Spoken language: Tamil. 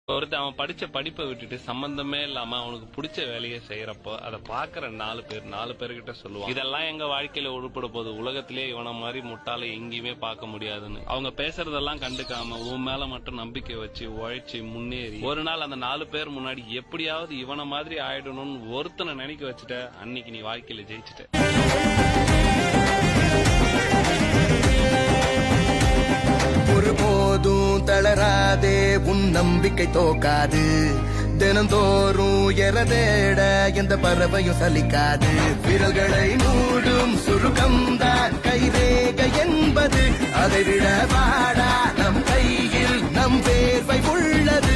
ஒருத்தன் அவன் படிச்ச படிப்பை விட்டுட்டு சம்பந்தமே இல்லாம அவனுக்கு பிடிச்ச வேலையை செய்யறப்போ அதை பாக்குற 4 பேர்கிட்ட சொல்லுவான், இதெல்லாம் எங்க வாழ்க்கையில உருப்பட போகுது, உலகத்திலேயே இவன மாதிரி முட்டாளை எங்கேயுமே பார்க்க முடியாதுன்னு. அவங்க பேசுறதெல்லாம் கண்டுக்காம உன் மேல மட்டும் நம்பிக்கை வச்சு உழைச்சி முன்னேறி ஒரு நாள் அந்த 4 பேர் முன்னாடி எப்படியாவது இவன மாதிரி ஆயிடணும்னு ஒருத்தனை நினைக்க வச்சுட்ட, அன்னைக்கு நீ வாழ்க்கையில ஜெயிச்சுட்ட. ஒருபோதும் தளராதே, உன் நம்பிக்கை தோக்காது. தினந்தோறும் எரதேட எந்த பறவையும் சலிக்காது. விரல்களை மூடும் சுருக்கம்தான் கைரேகை என்பது. அதை விட வாடா நம் கையில் நம் வேர்வை உள்ளது.